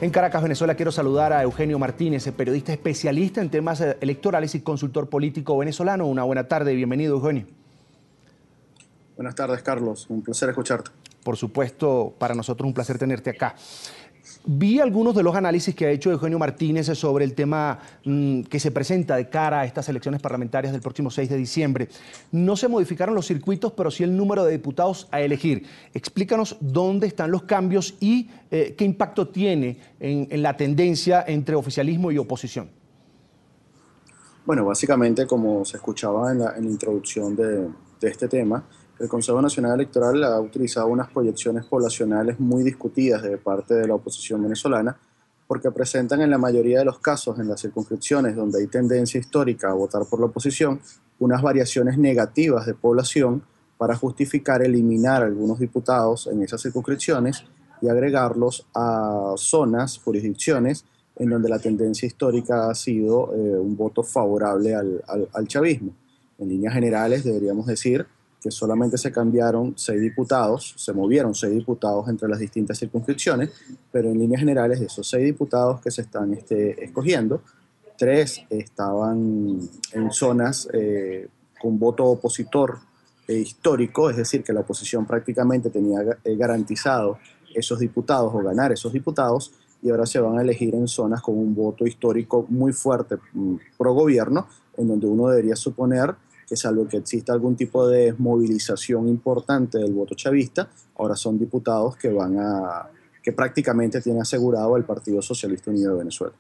En Caracas, Venezuela, quiero saludar a Eugenio Martínez, periodista especialista en temas electorales y consultor político venezolano. Una buena tarde, bienvenido, Eugenio. Buenas tardes, Carlos. Un placer escucharte. Por supuesto, para nosotros un placer tenerte acá. Vi algunos de los análisis que ha hecho Eugenio Martínez sobre el tema que se presenta de cara a estas elecciones parlamentarias del próximo 6 de diciembre. No se modificaron los circuitos, pero sí el número de diputados a elegir. Explícanos dónde están los cambios y qué impacto tiene en la tendencia entre oficialismo y oposición. Bueno, básicamente, como se escuchaba en la introducción de este tema, el Consejo Nacional Electoral ha utilizado unas proyecciones poblacionales muy discutidas de parte de la oposición venezolana, porque presentan en la mayoría de los casos, en las circunscripciones donde hay tendencia histórica a votar por la oposición, unas variaciones negativas de población para justificar eliminar algunos diputados en esas circunscripciones y agregarlos a zonas, jurisdicciones, en donde la tendencia histórica ha sido un voto favorable al chavismo. En líneas generales, deberíamos decir que solamente se cambiaron 6 diputados, se movieron 6 diputados entre las distintas circunscripciones, pero en líneas generales de esos 6 diputados que se están escogiendo, 3 estaban en zonas con voto opositor histórico, es decir, que la oposición prácticamente tenía garantizado esos diputados o ganar esos diputados, y ahora se van a elegir en zonas con un voto histórico muy fuerte pro gobierno, en donde uno debería suponer que salvo que exista algún tipo de movilización importante del voto chavista, ahora son diputados que prácticamente tiene asegurado el Partido Socialista Unido de Venezuela.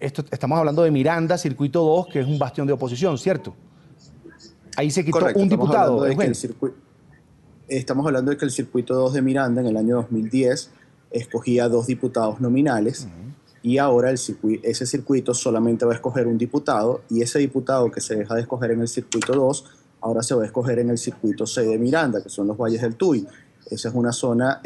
Estamos hablando de Miranda, Circuito 2, que es un bastión de oposición, ¿cierto? Ahí se quitó Correcto, un diputado, Eugenio. Estamos hablando de que el Circuito 2 de Miranda en el año 2010 escogía 2 diputados nominales, y ahora ese circuito solamente va a escoger un diputado, y ese diputado que se deja de escoger en el Circuito 2, ahora se va a escoger en el Circuito 6 de Miranda, que son los Valles del Tuy. Esa es una zona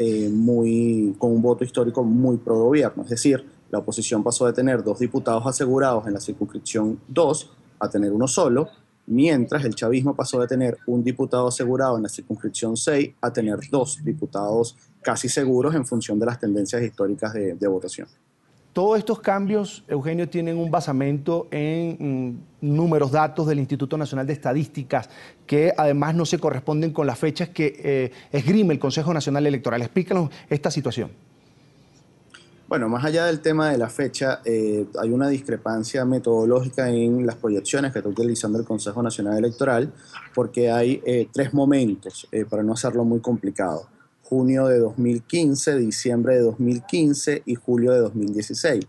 con un voto histórico muy pro gobierno, es decir, la oposición pasó de tener 2 diputados asegurados en la circunscripción 2 a tener uno solo, mientras el chavismo pasó de tener un diputado asegurado en la circunscripción 6 a tener 2 diputados casi seguros en función de las tendencias históricas de votación. Todos estos cambios, Eugenio, tienen un basamento en números, datos del Instituto Nacional de Estadísticas, que además no se corresponden con las fechas que esgrime el Consejo Nacional Electoral. Explícanos esta situación. Bueno, más allá del tema de la fecha, hay una discrepancia metodológica en las proyecciones que está utilizando el Consejo Nacional Electoral, porque hay 3 momentos, para no hacerlo muy complicado: junio de 2015, diciembre de 2015 y julio de 2016.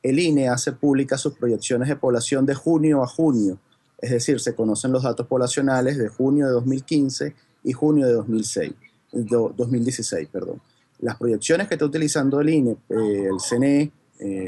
El INE hace públicas sus proyecciones de población de junio a junio, es decir, se conocen los datos poblacionales de junio de 2015 y junio de 2016. Las proyecciones que está utilizando el INE, el CNE,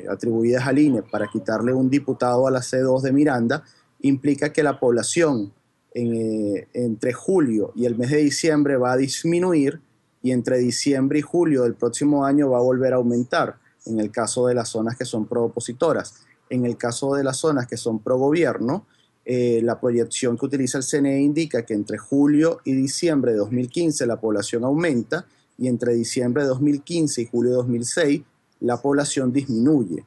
atribuidas al INE para quitarle un diputado a la C2 de Miranda, implica que la población entre julio y el mes de diciembre va a disminuir, y entre diciembre y julio del próximo año va a volver a aumentar, en el caso de las zonas que son pro-opositoras. En el caso de las zonas que son pro-gobierno, la proyección que utiliza el CNE indica que entre julio y diciembre de 2015 la población aumenta, y entre diciembre de 2015 y julio de 2006 la población disminuye.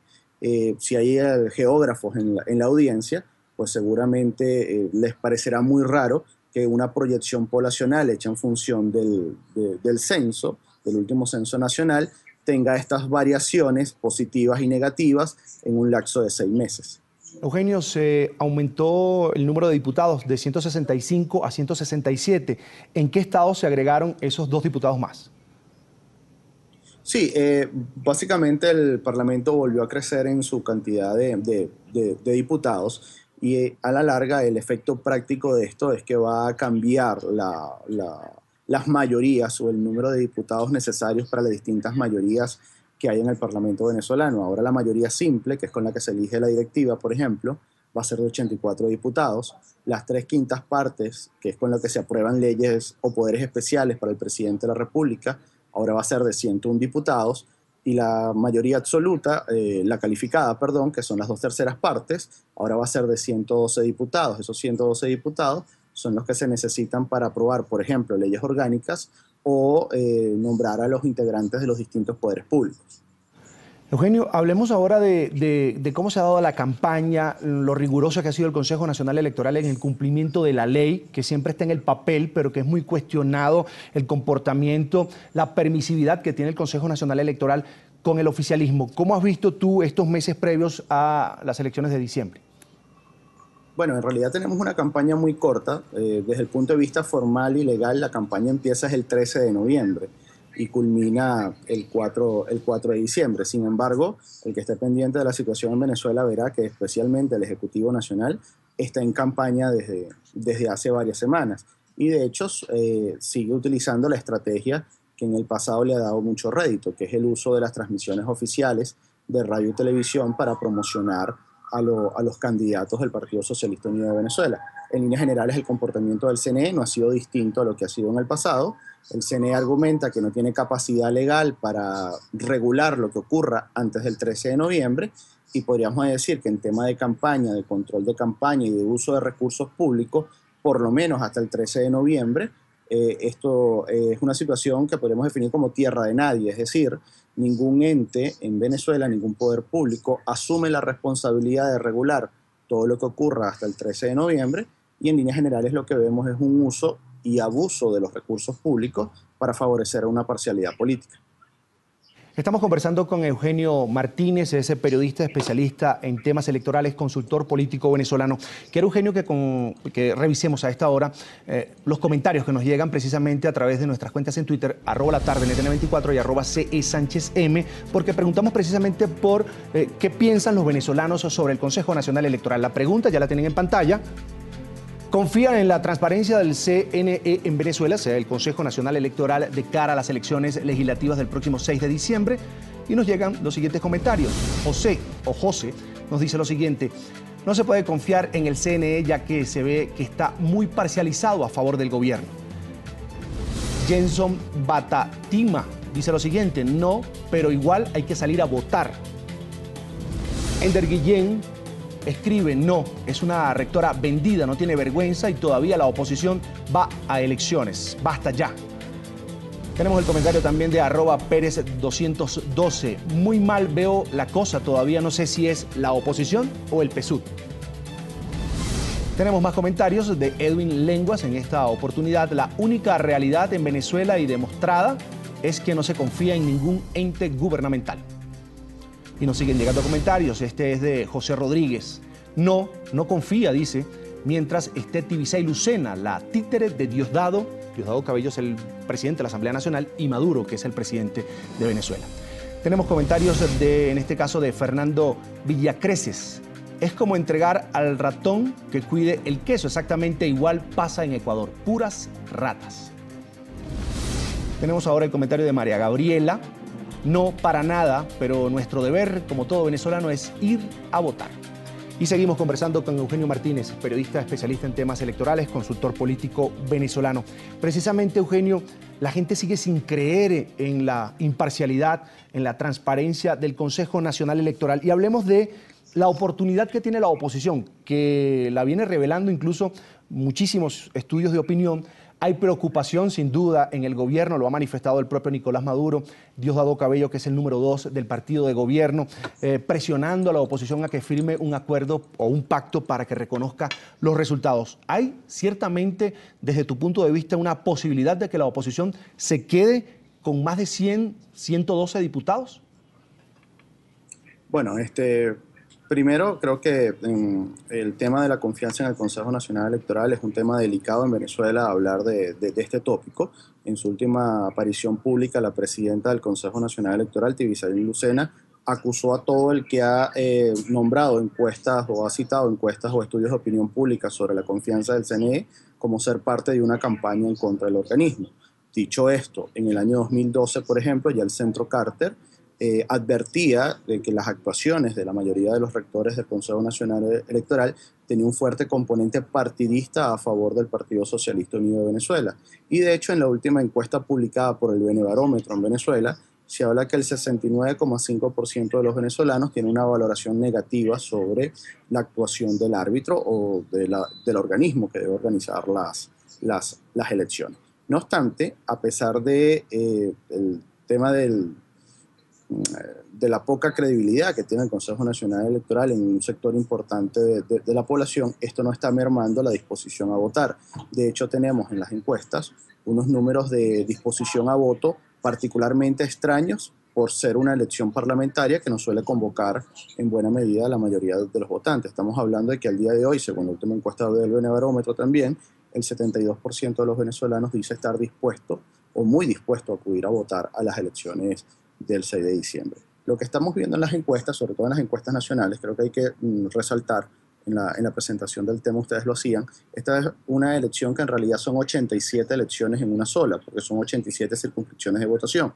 Si hay geógrafos en la audiencia, pues seguramente les parecerá muy raro que una proyección poblacional hecha en función del censo, del último censo nacional, tenga estas variaciones positivas y negativas en un lapso de 6 meses. Eugenio, se aumentó el número de diputados de 165 a 167. ¿En qué estado se agregaron esos 2 diputados más? Sí, básicamente el Parlamento volvió a crecer en su cantidad de diputados, y a la larga el efecto práctico de esto es que va a cambiar las mayorías o el número de diputados necesarios para las distintas mayorías que hay en el Parlamento venezolano. Ahora la mayoría simple, que es con la que se elige la directiva, por ejemplo, va a ser de 84 diputados. Las 3/5 partes, que es con la que se aprueban leyes o poderes especiales para el presidente de la República, ahora va a ser de 101 diputados, y la mayoría absoluta, la calificada, perdón, que son las 2/3 partes, ahora va a ser de 112 diputados. Esos 112 diputados son los que se necesitan para aprobar, por ejemplo, leyes orgánicas o nombrar a los integrantes de los distintos poderes públicos. Eugenio, hablemos ahora de cómo se ha dado la campaña, lo riguroso que ha sido el Consejo Nacional Electoral en el cumplimiento de la ley, que siempre está en el papel, pero que es muy cuestionado el comportamiento, la permisividad que tiene el Consejo Nacional Electoral con el oficialismo. ¿Cómo has visto tú estos meses previos a las elecciones de diciembre? Bueno, en realidad tenemos una campaña muy corta. Desde el punto de vista formal y legal, la campaña empieza el 13 de noviembre y culmina el 4 de diciembre. Sin embargo, el que esté pendiente de la situación en Venezuela verá que especialmente el Ejecutivo Nacional está en campaña desde hace varias semanas. Y de hecho sigue utilizando la estrategia que en el pasado le ha dado mucho rédito, que es el uso de las transmisiones oficiales de radio y televisión para promocionar a los candidatos del Partido Socialista Unido de Venezuela. En líneas generales, el comportamiento del CNE no ha sido distinto a lo que ha sido en el pasado. El CNE argumenta que no tiene capacidad legal para regular lo que ocurra antes del 13 de noviembre y podríamos decir que en tema de campaña, de control de campaña y de uso de recursos públicos, por lo menos hasta el 13 de noviembre, esto es una situación que podemos definir como tierra de nadie, es decir, ningún ente en Venezuela, ningún poder público asume la responsabilidad de regular todo lo que ocurra hasta el 13 de noviembre y en líneas generales lo que vemos es un uso y abuso de los recursos públicos para favorecer una parcialidad política. Estamos conversando con Eugenio Martínez, ese periodista especialista en temas electorales, consultor político venezolano. Quiero, Eugenio, que revisemos a esta hora los comentarios que nos llegan precisamente a través de nuestras cuentas en Twitter, @latardenetn24 y @CESánchezM, porque preguntamos precisamente por qué piensan los venezolanos sobre el Consejo Nacional Electoral. La pregunta ya la tienen en pantalla. ¿Confían en la transparencia del CNE en Venezuela, sea el Consejo Nacional Electoral, de cara a las elecciones legislativas del próximo 6 de diciembre? Y nos llegan los siguientes comentarios. José nos dice lo siguiente: no se puede confiar en el CNE ya que se ve que está muy parcializado a favor del gobierno. Jenson Batatima dice lo siguiente: no, pero igual hay que salir a votar. Ender Guillén escribe: no, es una rectora vendida, no tiene vergüenza y todavía la oposición va a elecciones. Basta ya. Tenemos el comentario también de @Pérez212. Muy mal veo la cosa, todavía no sé si es la oposición o el PSUV. Tenemos más comentarios de Edwin Lenguas en esta oportunidad. La única realidad en Venezuela y demostrada es que no se confía en ningún ente gubernamental. Y nos siguen llegando comentarios. Este es de José Rodríguez. No confía, dice, mientras esté Tibisay Lucena, la títere de Diosdado. Diosdado Cabello es el presidente de la Asamblea Nacional y Maduro, que es el presidente de Venezuela. Tenemos comentarios en este caso, de Fernando Villacreces. Es como entregar al ratón que cuide el queso. Exactamente igual pasa en Ecuador. Puras ratas. Tenemos ahora el comentario de María Gabriela. No, para nada, pero nuestro deber, como todo venezolano, es ir a votar. Y seguimos conversando con Eugenio Martínez, periodista especialista en temas electorales, consultor político venezolano. Precisamente, Eugenio, la gente sigue sin creer en la imparcialidad, en la transparencia del Consejo Nacional Electoral. Y hablemos de la oportunidad que tiene la oposición, que la viene revelando incluso muchísimos estudios de opinión. Hay preocupación, sin duda, en el gobierno, lo ha manifestado el propio Nicolás Maduro, Diosdado Cabello, que es el número 2 del partido de gobierno, presionando a la oposición a que firme un acuerdo o un pacto para que reconozca los resultados. ¿Hay ciertamente, desde tu punto de vista, una posibilidad de que la oposición se quede con más de 112 diputados? Bueno, primero, creo que el tema de la confianza en el Consejo Nacional Electoral es un tema delicado en Venezuela, hablar de este tópico. En su última aparición pública, la presidenta del Consejo Nacional Electoral, Tibisay Lucena, acusó a todo el que ha nombrado encuestas o ha citado encuestas o estudios de opinión pública sobre la confianza del CNE como ser parte de una campaña en contra del organismo. Dicho esto, en el año 2012, por ejemplo, ya el Centro Carter advertía de que las actuaciones de la mayoría de los rectores del Consejo Nacional Electoral tenían un fuerte componente partidista a favor del Partido Socialista Unido de Venezuela. Y de hecho, en la última encuesta publicada por el Benebarómetro en Venezuela, se habla que el 69,5% de los venezolanos tiene una valoración negativa sobre la actuación del árbitro o del organismo que debe organizar las elecciones. No obstante, a pesar de el tema de la poca credibilidad que tiene el Consejo Nacional Electoral en un sector importante de la población, esto no está mermando la disposición a votar. De hecho, tenemos en las encuestas unos números de disposición a voto particularmente extraños por ser una elección parlamentaria que no suele convocar en buena medida a la mayoría de los votantes. Estamos hablando de que al día de hoy, según la última encuesta del Benebarómetro también, el 72% de los venezolanos dice estar dispuesto o muy dispuesto a acudir a votar a las elecciones del 6 de diciembre. Lo que estamos viendo en las encuestas, sobre todo en las encuestas nacionales, creo que hay que resaltar en la presentación del tema, ustedes lo hacían, esta es una elección que en realidad son 87 elecciones en una sola, porque son 87 circunscripciones de votación.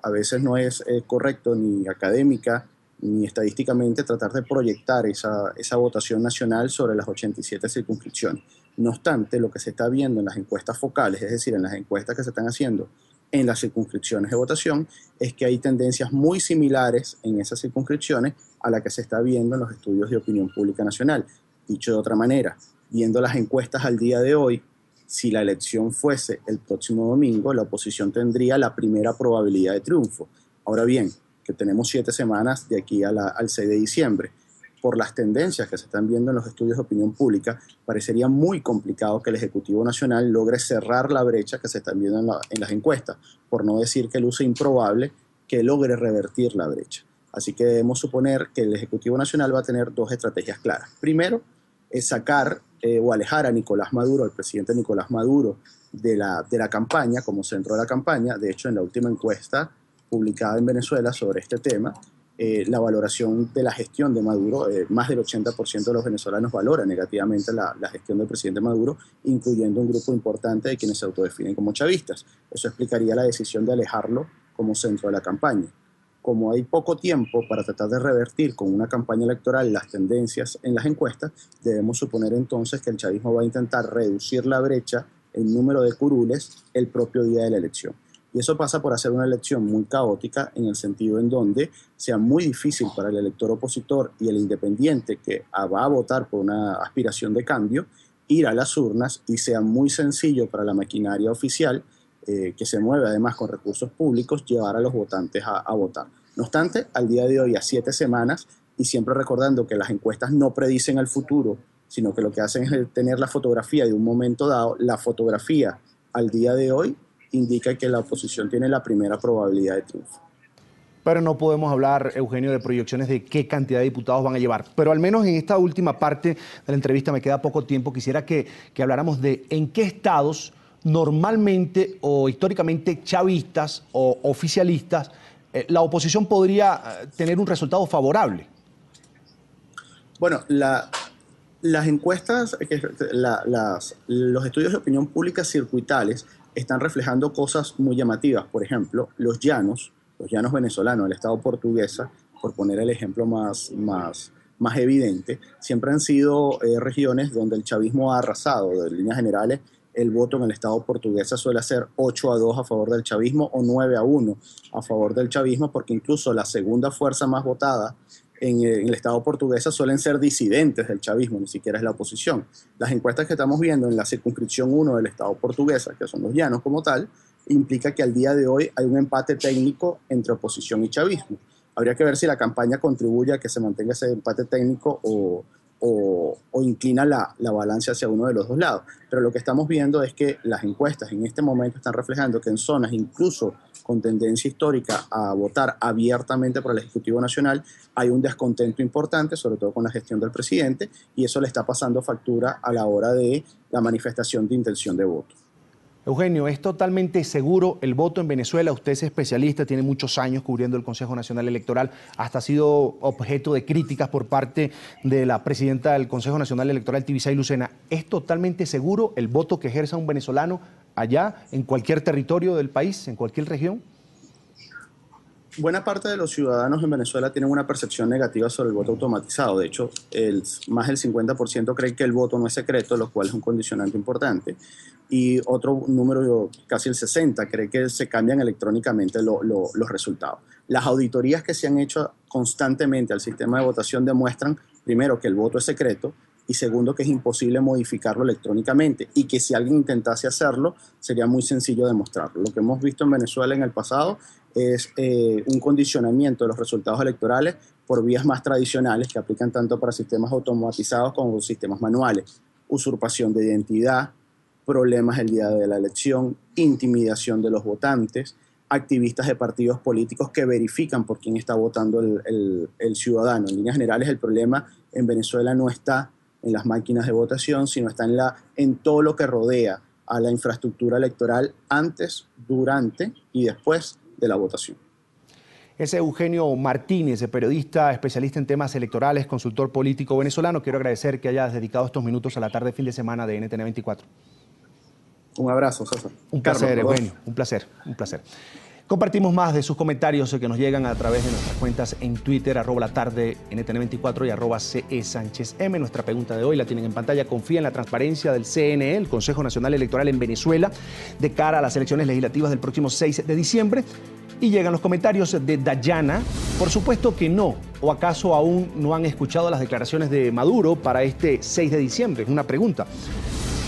A veces no es correcto ni académica ni estadísticamente tratar de proyectar esa votación nacional sobre las 87 circunscripciones. No obstante, lo que se está viendo en las encuestas focales, es decir, en las encuestas que se están haciendo en las circunscripciones de votación, es que hay tendencias muy similares en esas circunscripciones a la que se está viendo en los estudios de opinión pública nacional. Dicho de otra manera, viendo las encuestas al día de hoy, si la elección fuese el próximo domingo, la oposición tendría la primera probabilidad de triunfo. Ahora bien, que tenemos 7 semanas de aquí al 6 de diciembre. Por las tendencias que se están viendo en los estudios de opinión pública, parecería muy complicado que el Ejecutivo Nacional logre cerrar la brecha que se están viendo en las encuestas, por no decir que luce improbable que logre revertir la brecha. Así que debemos suponer que el Ejecutivo Nacional va a tener 2 estrategias claras. Primero, es sacar o alejar a Nicolás Maduro, al presidente Nicolás Maduro, de la campaña, como centro de la campaña. De hecho, en la última encuesta publicada en Venezuela sobre este tema, la valoración de la gestión de Maduro, más del 80% de los venezolanos valora negativamente la gestión del presidente Maduro, incluyendo un grupo importante de quienes se autodefinen como chavistas. Eso explicaría la decisión de alejarlo como centro de la campaña. Como hay poco tiempo para tratar de revertir con una campaña electoral las tendencias en las encuestas, debemos suponer entonces que el chavismo va a intentar reducir la brecha en número de curules el propio día de la elección. Y eso pasa por hacer una elección muy caótica en el sentido en donde sea muy difícil para el elector opositor y el independiente que va a votar por una aspiración de cambio ir a las urnas y sea muy sencillo para la maquinaria oficial que se mueve además con recursos públicos llevar a los votantes a votar. No obstante, al día de hoy, a 7 semanas, y siempre recordando que las encuestas no predicen el futuro, sino que lo que hacen es tener la fotografía de un momento dado, la fotografía al día de hoy indica que la oposición tiene la primera probabilidad de triunfo. Pero no podemos hablar, Eugenio, de proyecciones de qué cantidad de diputados van a llevar. Pero al menos en esta última parte de la entrevista, me queda poco tiempo, quisiera que habláramos de en qué estados normalmente o históricamente chavistas o oficialistas la oposición podría tener un resultado favorable. Bueno, las encuestas, los estudios de opinión pública circuitales están reflejando cosas muy llamativas. Por ejemplo, los llanos venezolanos, el estado portuguesa, por poner el ejemplo más evidente, siempre han sido regiones donde el chavismo ha arrasado. De líneas generales, el voto en el estado portuguesa suele ser 8-2 a favor del chavismo o 9-1 a favor del chavismo, porque incluso la segunda fuerza más votada en el estado portuguesa suelen ser disidentes del chavismo, ni siquiera es la oposición. Las encuestas que estamos viendo en la circunscripción 1 del estado portuguesa, que son los llanos como tal, implica que al día de hoy hay un empate técnico entre oposición y chavismo. Habría que ver si la campaña contribuye a que se mantenga ese empate técnico o inclina la balanza hacia uno de los dos lados. Pero lo que estamos viendo es que las encuestas en este momento están reflejando que en zonas incluso con tendencia histórica a votar abiertamente por el Ejecutivo Nacional hay un descontento importante, sobre todo con la gestión del presidente, y eso le está pasando factura a la hora de la manifestación de intención de voto. Eugenio, ¿es totalmente seguro el voto en Venezuela? Usted es especialista, tiene muchos años cubriendo el Consejo Nacional Electoral, hasta ha sido objeto de críticas por parte de la presidenta del Consejo Nacional Electoral, Tibisay Lucena. ¿Es totalmente seguro el voto que ejerza un venezolano allá, en cualquier territorio del país, en cualquier región? Buena parte de los ciudadanos en Venezuela tienen una percepción negativa sobre el voto automatizado. De hecho, más del 50% creen que el voto no es secreto, lo cual es un condicionante importante. Y otro número, casi el 60%, cree que se cambian electrónicamente los resultados. Las auditorías que se han hecho constantemente al sistema de votación demuestran, primero, que el voto es secreto, y segundo, que es imposible modificarlo electrónicamente y que si alguien intentase hacerlo, sería muy sencillo demostrarlo. Lo que hemos visto en Venezuela en el pasado es un condicionamiento de los resultados electorales por vías más tradicionales que aplican tanto para sistemas automatizados como sistemas manuales. Usurpación de identidad, problemas el día de la elección, intimidación de los votantes, activistas de partidos políticos que verifican por quién está votando el ciudadano. En líneas generales, el problema en Venezuela no está en las máquinas de votación, sino está en todo lo que rodea a la infraestructura electoral antes, durante y después de la votación. Es Eugenio Martínez, periodista, especialista en temas electorales, consultor político venezolano. Quiero agradecer que hayas dedicado estos minutos a la tarde fin de semana de NTN 24. Un abrazo, César. Un placer, Eugenio. Un placer, un placer. Compartimos más de sus comentarios que nos llegan a través de nuestras cuentas en Twitter, @latarde, NTN24 y @CESánchezM. Nuestra pregunta de hoy la tienen en pantalla. ¿Confía en la transparencia del CNE, el Consejo Nacional Electoral en Venezuela, de cara a las elecciones legislativas del próximo 6 de diciembre? Y llegan los comentarios de Dayana. Por supuesto que no. ¿O acaso aún no han escuchado las declaraciones de Maduro para este 6 de diciembre? Es una pregunta.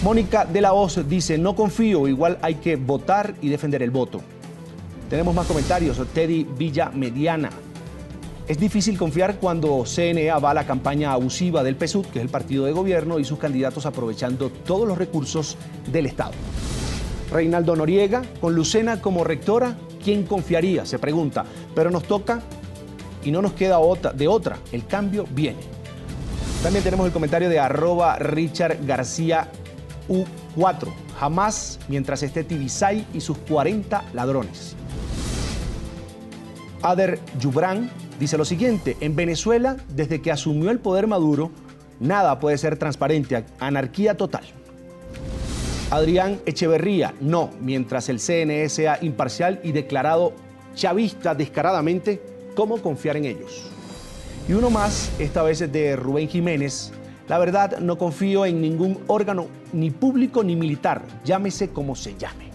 Mónica de la Hoz dice, no confío, igual hay que votar y defender el voto. Tenemos más comentarios. Teddy Villa Mediana. Es difícil confiar cuando CNE avala la campaña abusiva del PSUV, que es el partido de gobierno, y sus candidatos aprovechando todos los recursos del Estado. Reinaldo Noriega, con Lucena como rectora, ¿quién confiaría? Se pregunta. Pero nos toca y no nos queda de otra. El cambio viene. También tenemos el comentario de @Richard García U4. Jamás mientras esté Tibisay y sus 40 ladrones. Ader Yubran dice lo siguiente: en Venezuela, desde que asumió el poder Maduro, nada puede ser transparente, anarquía total. Adrián Echeverría, no, mientras el CNE sea imparcial y declarado chavista descaradamente, ¿cómo confiar en ellos? Y uno más, esta vez de Rubén Jiménez. La verdad, no confío en ningún órgano, ni público ni militar, llámese como se llame.